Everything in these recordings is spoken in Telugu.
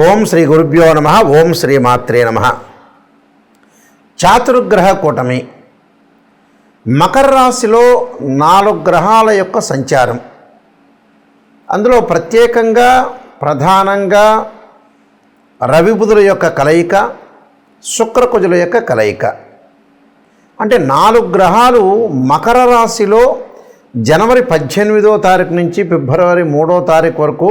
ఓం శ్రీ గురుభ్యో నమ. ఓం శ్రీ మాత్రే నమ. చాతుర్గ్రహ కూటమి మకర రాశిలో 4 గ్రహాల యొక్క సంచారం. అందులో ప్రత్యేకంగా ప్రధానంగా రవి బుధుల యొక్క కలయిక, శుక్రకుజుల యొక్క కలయిక. అంటే 4 గ్రహాలు మకర రాశిలో జనవరి 18వ తారీఖు నుంచి ఫిబ్రవరి 3వ తారీఖు వరకు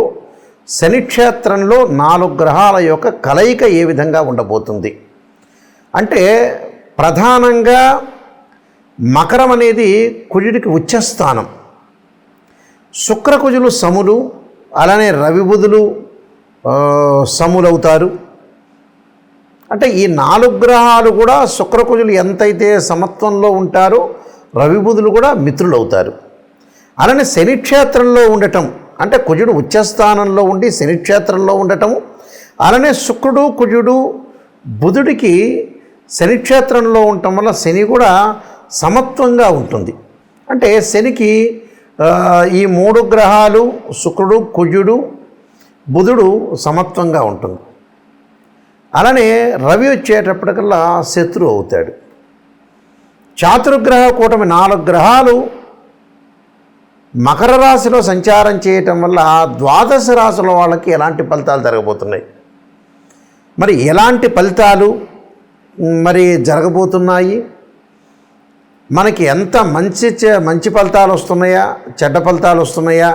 శనిక్షేత్రంలో 4 గ్రహాల యొక్క కలయిక ఏ విధంగా ఉండబోతుంది అంటే, ప్రధానంగా మకరం అనేది కుజుడికి ఉచ్చస్థానం, శుక్రకుజులు సములు, అలానే రవి బుధులు సములవుతారు. అంటే ఈ 4 గ్రహాలు కూడా శుక్రకుజులు ఎంతైతే సమత్వంలో ఉంటారో రవి బుధులు కూడా మిత్రులు అవుతారు. అలానే శనిక్షేత్రంలో ఉండటం అంటే కుజుడు ఉచ్చస్థానంలో ఉండి శనిక్షేత్రంలో ఉండటము, అలానే శుక్రుడు కుజుడు బుధుడికి శనిక్షేత్రంలో ఉండటం వల్ల శని కూడా సమత్వంగా ఉంటుంది. అంటే శనికి ఈ 3 గ్రహాలు శుక్రుడు కుజుడు బుధుడు సమత్వంగా ఉంటుంది. అలానే రవి వచ్చేటప్పటికల్లా శత్రువు అవుతాడు. చాతుర్గ్రహ కూటమి 4 గ్రహాలు మకర రాశిలో సంచారం చేయటం వల్ల 12 రాశుల వాళ్ళకి ఎలాంటి ఫలితాలు జరగబోతున్నాయి, మరి ఎలాంటి ఫలితాలు మరి జరగబోతున్నాయి, మనకి ఎంత మంచి ఫలితాలు వస్తున్నాయా, చెడ్డ ఫలితాలు వస్తున్నాయా,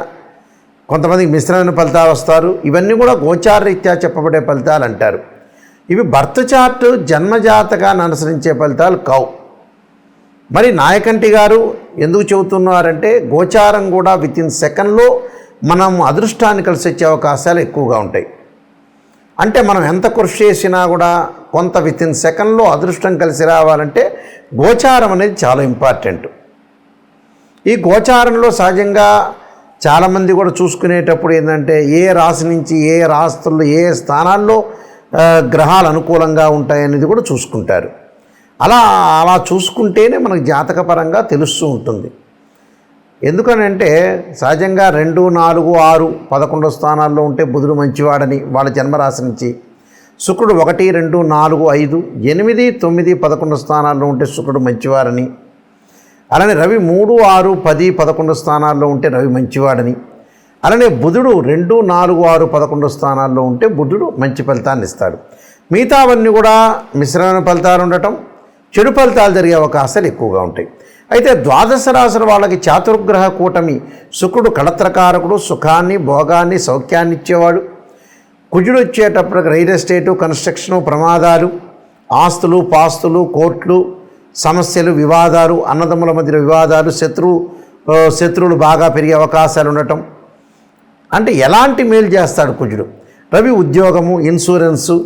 కొంతమందికి మిశ్రమైన ఫలితాలు వస్తారు. ఇవన్నీ కూడా గోచారరీత్యా చెప్పబడే ఫలితాలు అంటారు. ఇవి బర్త్ చార్ట్ జన్మజాతకాన్ని అనుసరించే ఫలితాలు కావు. మరి నాయకంటి గారు ఎందుకు చెబుతున్నారంటే, గోచారం కూడా వితిన్ సెకండ్లో మనం అదృష్టాన్ని కలిసి వచ్చే అవకాశాలు ఎక్కువగా ఉంటాయి. అంటే మనం ఎంత కృషి చేసినా కూడా కొంత వితిన్ సెకండ్లో అదృష్టం కలిసి రావాలంటే గోచారం అనేది చాలా ఇంపార్టెంట్. ఈ గోచారంలో సహజంగా చాలామంది కూడా చూసుకునేటప్పుడు ఏంటంటే, ఏ రాశి నుంచి ఏ రాశుల్లో ఏ స్థానాల్లో గ్రహాలు అనుకూలంగా ఉంటాయనేది కూడా చూసుకుంటారు. అలా చూసుకుంటేనే మనకు జాతకపరంగా తెలుస్తూ ఉంటుంది. ఎందుకనంటే సహజంగా 2, 4, 6, 11 స్థానాల్లో ఉంటే బుధుడు మంచివాడని వాళ్ళ జన్మరాశి నుంచి, శుక్రుడు 1, 2, 4, 5, 8, 9, 11 స్థానాల్లో ఉంటే శుక్రుడు మంచివారని, అలానే రవి 3, 6, 10, 11 స్థానాల్లో ఉంటే రవి మంచివాడని, అలానే బుధుడు 2, 4, 6, 11 స్థానాల్లో ఉంటే బుధుడు మంచి ఫలితాన్ని ఇస్తాడు. మిగతావన్నీ కూడా మిశ్రమైన ఫలితాలు ఉండటం, చెడు ఫలితాలు జరిగే అవకాశాలు ఎక్కువగా ఉంటాయి. అయితే 12 రాశుల వాళ్ళకి చాతుర్గ్రహ కూటమి శుక్రుడు కళత్రకారకుడు, సుఖాన్ని భోగాన్ని సౌఖ్యాన్ని ఇచ్చేవాడు. కుజుడు వచ్చేటప్పటికి రియల్ ఎస్టేటు, కన్స్ట్రక్షను, ప్రమాదాలు, ఆస్తులు పాస్తులు, కోర్టులు, సమస్యలు, వివాదాలు, అన్నదమ్ముల మధ్య వివాదాలు, శత్రువులు బాగా పెరిగే అవకాశాలు ఉండటం. అంటే ఎలాంటి మేలు చేస్తాడు కుజుడు? రవి ఉద్యోగము, ఇన్సూరెన్సు,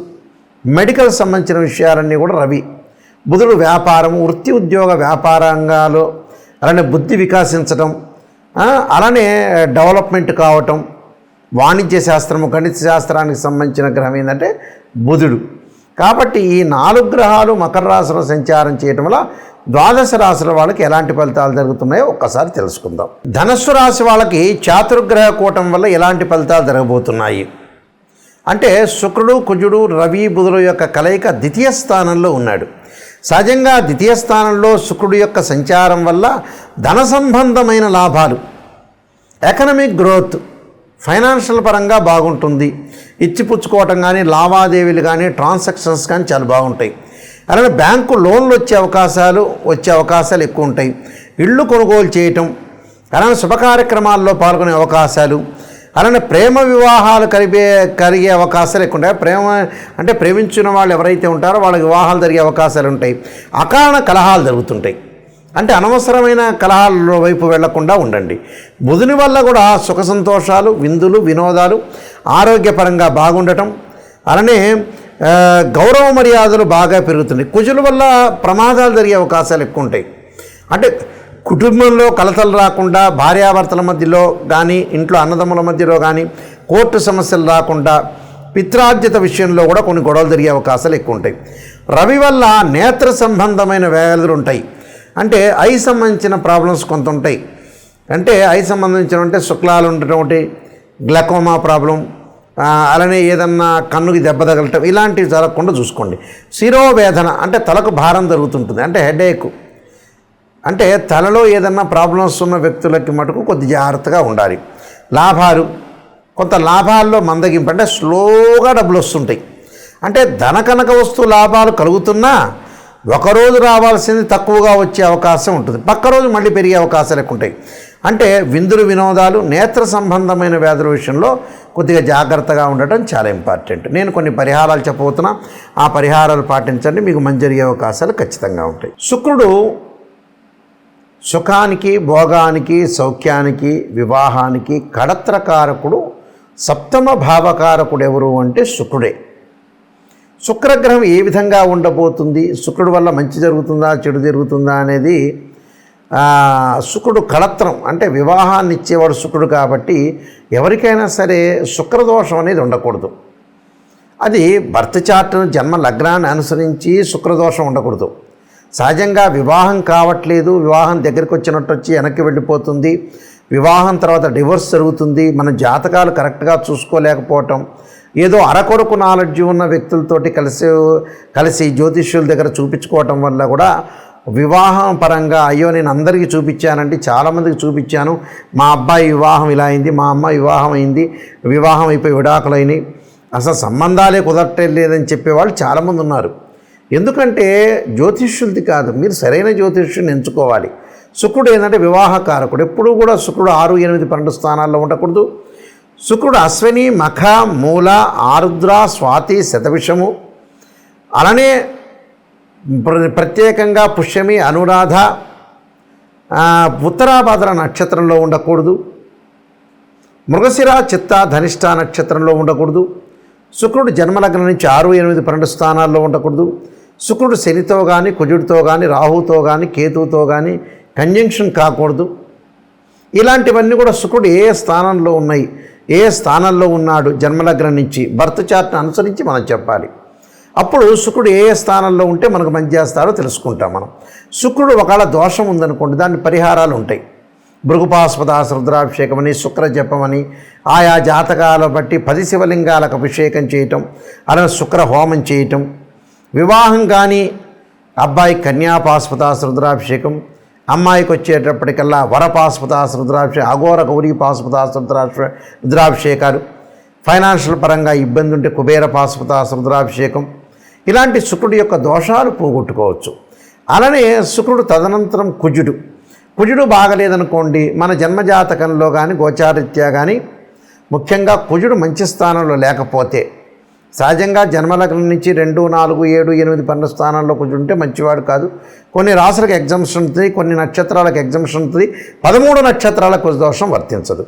మెడికల్ సంబంధించిన విషయాలన్నీ కూడా రవి. బుధుడు వ్యాపారము, వృత్తి ఉద్యోగ వ్యాపార రంగాలు, అలానే బుద్ధి వికాసించడం, అలానే డెవలప్మెంట్ కావటం, వాణిజ్య శాస్త్రము, గణిత శాస్త్రానికి సంబంధించిన గ్రహం ఏంటంటే బుధుడు. కాబట్టి ఈ 4 గ్రహాలు మకర రాశిలో సంచారం చేయటం వల్ల 12 రాశుల వాళ్ళకి ఎలాంటి ఫలితాలు జరుగుతున్నాయో ఒక్కసారి తెలుసుకుందాం. ధనస్సు రాశి వాళ్ళకి చాతుర్గ్రహ కూటం వల్ల ఎలాంటి ఫలితాలు జరగబోతున్నాయి అంటే, శుక్రుడు కుజుడు రవి బుధుల యొక్క కలయిక ద్వితీయ స్థానంలో ఉన్నాడు. సహజంగా ద్వితీయ స్థానంలో శుక్రుడు యొక్క సంచారం వల్ల ధన సంబంధమైన లాభాలు, ఎకనమిక్ గ్రోత్, ఫైనాన్షియల్ పరంగా బాగుంటుంది. ఇచ్చిపుచ్చుకోవటం కానీ, లావాదేవీలు కానీ, ట్రాన్సాక్షన్స్ కానీ చాలా బాగుంటాయి. అలానే బ్యాంకు లోన్లు వచ్చే అవకాశాలు ఎక్కువ ఉంటాయి. ఇళ్ళు కొనుగోలు చేయటం, అలానే శుభ కార్యక్రమాల్లో పాల్గొనే అవకాశాలు, అలానే ప్రేమ వివాహాలు కలిగే అవకాశాలు ఎక్కువ ఉంటాయి. ప్రేమ అంటే ప్రేమించిన వాళ్ళు ఎవరైతే ఉంటారో వాళ్ళకి వివాహాలు జరిగే అవకాశాలు ఉంటాయి. అకారణ కలహాలు జరుగుతుంటాయి. అంటే అనవసరమైన కలహాల వైపు వెళ్లకుండా ఉండండి. బుధుని వల్ల కూడా సుఖ సంతోషాలు, విందులు, వినోదాలు, ఆరోగ్యపరంగా బాగుండటం, అలానే గౌరవ మర్యాదలు బాగా పెరుగుతున్నాయి. కుజుల వల్ల ప్రమాదాలు జరిగే అవకాశాలు ఎక్కువ ఉంటాయి. అంటే కుటుంబంలో కలతలు రాకుండా, భార్యాభర్తల మధ్యలో కానీ, ఇంట్లో అన్నదమ్ముల మధ్యలో కానీ కోర్టు సమస్యలు రాకుండా, పిత్రార్జిత విషయంలో కూడా కొన్ని గొడవలు జరిగే అవకాశాలు ఎక్కువ ఉంటాయి. రవి వల్ల నేత్ర సంబంధమైన వ్యాధులు ఉంటాయి. అంటే ఐ సంబంధించిన ప్రాబ్లమ్స్ కొంత ఉంటాయి. అంటే ఐ సంబంధించిన అంటే శుక్లాలు ఉండటం ఒకటి, గ్లకోమా ప్రాబ్లం, అలానే ఏదన్నా కన్నుకి దెబ్బ తగలటం ఇలాంటివి జరగకుండా చూసుకోండి. శిరోవేదన అంటే తలకు భారం జరుగుతుంటుంది, అంటే హెడేక్, అంటే తలలో ఏదన్నా ప్రాబ్లమ్స్ ఉన్న వ్యక్తులకి మటుకు కొద్ది జాగ్రత్తగా ఉండాలి. లాభాలు, కొంత లాభాల్లో మందగింపు, అంటే స్లోగా డబ్బులు వస్తుంటాయి. అంటే ధన కనక వస్తు లాభాలు కలుగుతున్నా ఒకరోజు రావాల్సింది తక్కువగా వచ్చే అవకాశం ఉంటుంది, పక్క రోజు మళ్ళీ పెరిగే అవకాశాలు ఎక్కువ ఉంటాయి. అంటే విందులు వినోదాలు, నేత్ర సంబంధమైన వ్యాధుల విషయంలో కొద్దిగా జాగ్రత్తగా ఉండటం చాలా ఇంపార్టెంట్. నేను కొన్ని పరిహారాలు చెప్పబోతున్నా, ఆ పరిహారాలు పాటించండి, మీకు మంచి జరిగే అవకాశాలు ఖచ్చితంగా ఉంటాయి. శుక్రుడు సుఖానికి, భోగానికి, సౌఖ్యానికి, వివాహానికి కడత్రకారకుడు. సప్తమ భావకారకుడు ఎవరు అంటే శుక్రుడే. శుక్రగ్రహం ఏ విధంగా ఉండబోతుంది, శుక్రుడు వల్ల మంచి జరుగుతుందా చెడు జరుగుతుందా అనేది, శుక్రుడు కళత్రం అంటే వివాహాన్ని ఇచ్చేవాడు శుక్రుడు కాబట్టి ఎవరికైనా సరే శుక్రదోషం అనేది ఉండకూడదు. అది బర్త్ చార్ట్ను జన్మ లగ్నాన్ని అనుసరించి శుక్రదోషం ఉండకూడదు. సహజంగా వివాహం కావట్లేదు, వివాహం దగ్గరికి వచ్చినట్టు వచ్చి వెనక్కి వెళ్ళిపోతుంది, వివాహం తర్వాత డివోర్స్ జరుగుతుంది, మన జాతకాలు కరెక్ట్గా చూసుకోలేకపోవటం, ఏదో అరకొరకు నాలెడ్జ్ ఉన్న వ్యక్తులతోటి కలిసి జ్యోతిష్యుల దగ్గర చూపించుకోవటం వల్ల కూడా వివాహం పరంగా అయ్యో నేను అందరికీ చూపించానంటే చాలామందికి చూపించాను, మా అబ్బాయి వివాహం ఇలా అయింది, మా అమ్మాయి వివాహం అయింది, వివాహం అయిపోయి విడాకులైనవి, అసలు సంబంధాలే కుదరట్లేదని చెప్పేవాళ్ళు చాలామంది ఉన్నారు. ఎందుకంటే జ్యోతిష్యులది కాదు, మీరు సరైన జ్యోతిష్యుని ఎంచుకోవాలి. శుక్రుడు ఏంటంటే వివాహకారకుడు. ఎప్పుడూ కూడా శుక్రుడు 6, 8, 12 స్థానాల్లో ఉండకూడదు. శుక్రుడు అశ్విని, మఖ, మూల, ఆరుద్ర, స్వాతి, శతవిషము, అలానే ప్రత్యేకంగా పుష్యమి, అనురాధ, ఉత్తరాభాద్ర నక్షత్రంలో ఉండకూడదు. మృగశిర, చిత్త, ధనిష్ట నక్షత్రంలో ఉండకూడదు. శుక్రుడు జన్మలగ్నం నుంచి 6, 8, 12 స్థానాల్లో ఉండకూడదు. శుక్రుడు శనితో కానీ, కుజుడితో కానీ, రాహుతో కానీ, కేతువుతో కానీ కంజంక్షన్ కాకూడదు. ఇలాంటివన్నీ కూడా శుక్రుడు ఏ స్థానంలో ఉన్నాయి, ఏ స్థానంలో ఉన్నాడు జన్మలగ్నం నుంచి బర్త్ చార్ట్ని అనుసరించి మనం చెప్పాలి. అప్పుడు శుక్రుడు ఏ స్థానంలో ఉంటే మనకు మంచి చేస్తాడో తెలుసుకుంటాం మనం. శుక్రుడు ఒకవేళ దోషం ఉందనుకోండి, దాని పరిహారాలు ఉంటాయి. భృగుపాస్పదాస రుద్రాభిషేకమని, శుక్ర జపమని, ఆయా జాతకాల బట్టి 10 శివలింగాలకు అభిషేకం చేయటం, అలానే శుక్ర హోమం చేయటం. వివాహం కానీ అబ్బాయి కన్యాపాస్పదాస రుద్రాభిషేకం, అమ్మాయికి వచ్చేటప్పటికల్లా వరపాస్పదాస రుద్రాభిషేకం, అఘోర గౌరీ పాస్పదాస రుద్రాభిషేకాలు. ఫైనాన్షియల్ పరంగా ఇబ్బంది ఉంటే కుబేర పాస్పదాస రుద్రాభిషేకం. ఇలాంటి శుక్రుడి యొక్క దోషాలు పోగొట్టుకోవచ్చు. అలానే శుక్రుడు తదనంతరం కుజుడు బాగలేదనుకోండి, మన జన్మజాతకంలో కానీ గోచారీత్యా కానీ ముఖ్యంగా కుజుడు మంచి స్థానంలో లేకపోతే, సహజంగా జన్మలగ్నం నుంచి 2, 4, 7, 8, 12 స్థానాల్లో కుజుడు ఉంటే మంచివాడు కాదు. కొన్ని రాసులకు ఎగ్జామ్షన్ ఉంటుంది, కొన్ని నక్షత్రాలకు ఎగ్జామ్షన్ ఉంటుంది. 13 నక్షత్రాలకు కుజ దోషం వర్తించదు,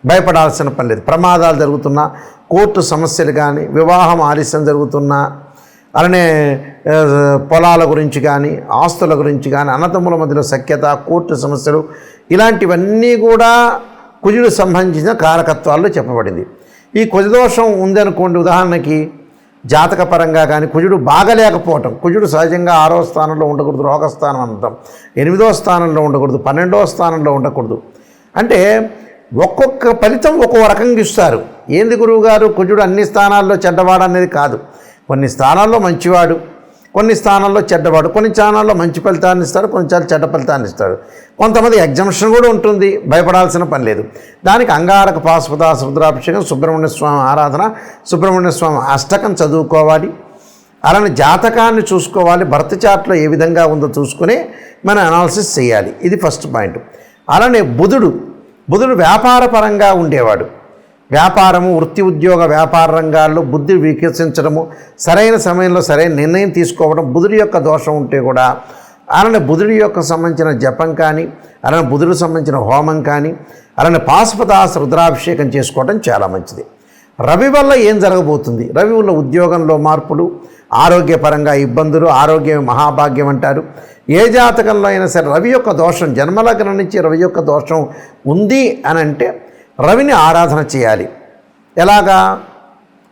భయపడాల్సిన పని లేదు. ప్రమాదాలు జరుగుతున్నా, కోర్టు సమస్యలు కానీ, వివాహం ఆలస్యం జరుగుతున్నా, అలానే పొలాల గురించి కానీ, ఆస్తుల గురించి కానీ, అన్నదమ్ముల మధ్యలో సఖ్యత, కోర్టు సమస్యలు, ఇలాంటివన్నీ కూడా కుజుడు సంబంధించిన కారకత్వాల్లో చెప్పబడింది. ఈ కుజదోషం ఉందనుకోండి, ఉదాహరణకి జాతకపరంగా కానీ కుజుడు బాగలేకపోవటం, కుజుడు సహజంగా 6వ స్థానంలో ఉండకూడదు, రోగస్థానం అంటాం, 8వ స్థానంలో ఉండకూడదు, 12వ స్థానంలో ఉండకూడదు. అంటే ఒక్కొక్క ఫలితం ఒక్కో రకంగా ఇస్తారు. ఏంది గురువుగారు కుజుడు అన్ని స్థానాల్లో చెడ్డవాడు అనేది కాదు. కొన్ని స్థానాల్లో మంచివాడు, కొన్ని స్థానాల్లో చెడ్డవాడు, కొన్ని స్థానాల్లో మంచి ఫలితాన్ని ఇస్తాడు, కొన్నిసార్లు చెడ్డ ఫలితాన్ని ఇస్తాడు. కొంతమంది ఎగ్జామ్షన్ కూడా ఉంటుంది, భయపడాల్సిన పని లేదు. దానికి అంగారక పాశుపతాస రుద్రాభిషేకం, సుబ్రహ్మణ్య స్వామి ఆరాధన, సుబ్రహ్మణ్య స్వామి అష్టకం చదువుకోవాలి. అలానే జాతకాన్ని చూసుకోవాలి, బర్త్ చార్ట్లో ఏ విధంగా ఉందో చూసుకుని మనం అనాలిసిస్ చేయాలి. ఇది ఫస్ట్ పాయింట్. అలానే బుధుడు వ్యాపారపరంగా ఉండేవాడు. వ్యాపారము, వృత్తి, ఉద్యోగ, వ్యాపార రంగాల్లో బుద్ధి వికసించడము, సరైన సమయంలో సరైన నిర్ణయం తీసుకోవడం, బుధుడి యొక్క దోషం ఉంటే కూడా అలానే బుధుడి యొక్క సంబంధించిన జపం కానీ, అలానే బుధుడికి సంబంధించిన హోమం కానీ, అలానే పాశుపతాస రుద్రాభిషేకం చేసుకోవడం చాలా మంచిది. రవి వల్ల ఏం జరగబోతుంది? రవి వల్ల ఉద్యోగంలో మార్పులు, ఆరోగ్యపరంగా ఇబ్బందులు, ఆరోగ్యం మహాభాగ్యం అంటారు. ఏ జాతకంలో అయినా సరే రవి యొక్క దోషం, జన్మలగ్నం నుంచి రవి యొక్క దోషం ఉంది అని అంటే రవిని ఆరాధన చేయాలి. ఎలాగా?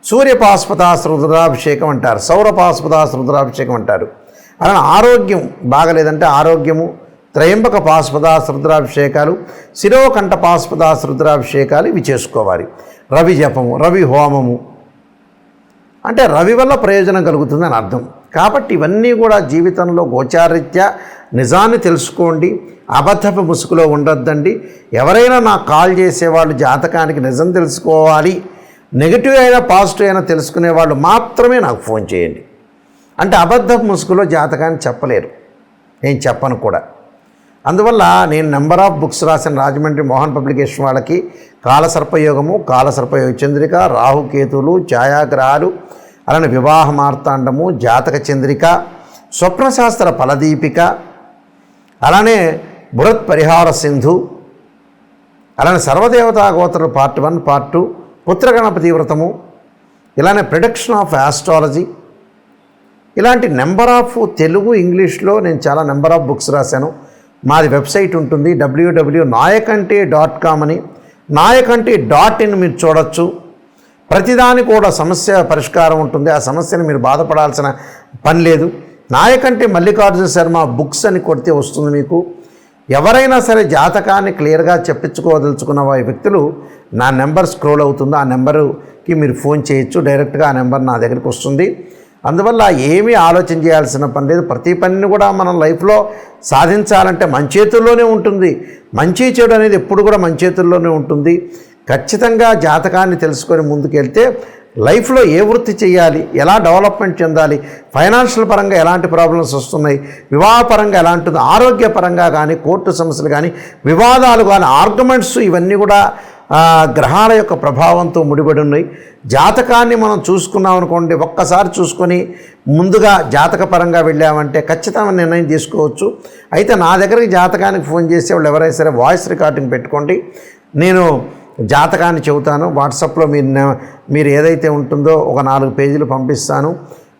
సూర్యపాశుపతాస రుద్రాభిషేకం అంటారు, సౌరపాశుపతాస రుద్రాభిషేకం అంటారు. అలానే ఆరోగ్యం బాగలేదంటే ఆరోగ్యము, త్రయంబక పాశుపతాస రుద్రాభిషేకాలు, శిరోకంఠ పాశుపతాస రుద్రాభిషేకాలు ఇవి చేసుకోవాలి. రవి జపము, రవి హోమము, అంటే రవి వల్ల ప్రయోజనం కలుగుతుందని అర్థం. కాబట్టి ఇవన్నీ కూడా జీవితంలో గోచారీత్యా నిజాన్ని తెలుసుకోండి, అబద్ధపు ముసుగులో ఉండొద్దండి. ఎవరైనా నాకు కాల్ చేసేవాళ్ళు జాతకానికి నిజం తెలుసుకోవాలి, నెగిటివ్ అయినా పాజిటివ్ అయినా తెలుసుకునే వాళ్ళు మాత్రమే నాకు ఫోన్ చేయండి. అంటే అబద్ధపు ముసుగులో జాతకాన్ని చెప్పలేరు, నేను చెప్పను కూడా. అందువల్ల నేను నెంబర్ ఆఫ్ బుక్స్ రాసిన రాజమండ్రి మోహన్ పబ్లికేషన్ వాళ్ళకి కాలసర్పయోగము, కాలసర్పయోగ చంద్రిక, రాహుకేతువులు, ఛాయాగ్రహాలు, అలానే వివాహ మార్తాండము, జాతక చంద్రిక, స్వప్నశాస్త్ర ఫలదీపిక, అలానే బృహత్ పరిహార సింధు, అలానే సర్వదేవతా గోత్ర పార్ట్ 1, పార్ట్ 2, పుత్రగణపతి వ్రతము, ఇలానే ప్రిడిక్షన్ ఆఫ్ ఆస్ట్రాలజీ, ఇలాంటి నెంబర్ ఆఫ్ తెలుగు ఇంగ్లీష్లో నేను చాలా నెంబర్ ఆఫ్ బుక్స్ రాశాను. మాది వెబ్సైట్ ఉంటుంది www.nayakanti.com అని, nayakanti.in మీరు చూడొచ్చు. ప్రతిదాని కూడా సమస్య పరిష్కారం ఉంటుంది, ఆ సమస్యని మీరు బాధపడాల్సిన పని లేదు. నాయకంటి మల్లికార్జున శర్మ బుక్స్ అని కొడితే వస్తుంది మీకు. ఎవరైనా సరే జాతకాన్ని క్లియర్గా చెప్పించుకోదలుచుకున్న వ్యక్తులు నా నెంబర్ స్క్రోల్ అవుతుందో ఆ నెంబర్కి మీరు ఫోన్ చేయొచ్చు, డైరెక్ట్గా ఆ నెంబర్ నా దగ్గరికి వస్తుంది. అందువల్ల ఏమీ ఆలోచన చేయాల్సిన పని లేదు. ప్రతి పనిని కూడా మనం లైఫ్లో సాధించాలంటే మన చేతుల్లోనే ఉంటుంది. మంచి చెడు అనేది ఎప్పుడు కూడా మన చేతుల్లోనే ఉంటుంది. ఖచ్చితంగా జాతకాన్ని తెలుసుకొని ముందుకెళ్తే లైఫ్లో ఏ వృత్తి చేయాలి, ఎలా డెవలప్మెంట్ చెందాలి, ఫైనాన్షియల్ పరంగా ఎలాంటి ప్రాబ్లమ్స్ వస్తున్నాయి, వివాహపరంగా ఎలాంటిది, ఆరోగ్యపరంగా కానీ, కోర్టు సమస్యలు కానీ, వివాదాలు కానీ, ఆర్గ్యుమెంట్స్, ఇవన్నీ కూడా గ్రహాల యొక్క ప్రభావంతో ముడిపడి ఉన్నాయి. జాతకాన్ని మనం చూసుకున్నాం అనుకోండి, ఒక్కసారి చూసుకొని ముందుగా జాతకపరంగా వెళ్ళామంటే ఖచ్చితమైన నిర్ణయం తీసుకోవచ్చు. అయితే నా దగ్గరికి జాతకానికి ఫోన్ చేసే వాళ్ళు ఎవరైనా సరే వాయిస్ రికార్డింగ్ పెట్టుకోండి, నేను జాతకాన్ని చెబుతాను. వాట్సాప్లో మీరు ఏదైతే ఉంటుందో ఒక 4 పేజీలు పంపిస్తాను,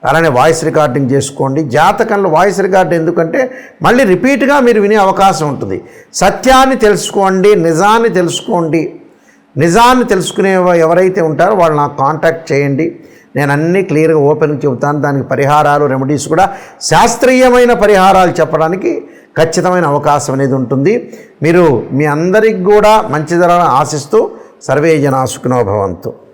అలానే వాయిస్ రికార్డింగ్ చేసుకోండి. జాతకంలో వాయిస్ రికార్డ్ ఎందుకంటే మళ్ళీ రిపీట్గా మీరు వినే అవకాశం ఉంటుంది. సత్యాన్ని తెలుసుకోండి, నిజాన్ని తెలుసుకోండి. నిజాన్ని తెలుసుకునే ఎవరైతే ఉంటారో వాళ్ళు నాకు కాంటాక్ట్ చేయండి, నేను అన్నీ క్లియర్గా ఓపెన్గా చెబుతాను. దానికి పరిహారాలు, రెమెడీస్ కూడా శాస్త్రీయమైన పరిహారాలు చెప్పడానికి ఖచ్చితమైన అవకాశం అనేది ఉంటుంది. మీరు మీ అందరికి కూడా మంచి జరగాలని ఆశిస్తూ సర్వే జనా సుఖినో భవంతు.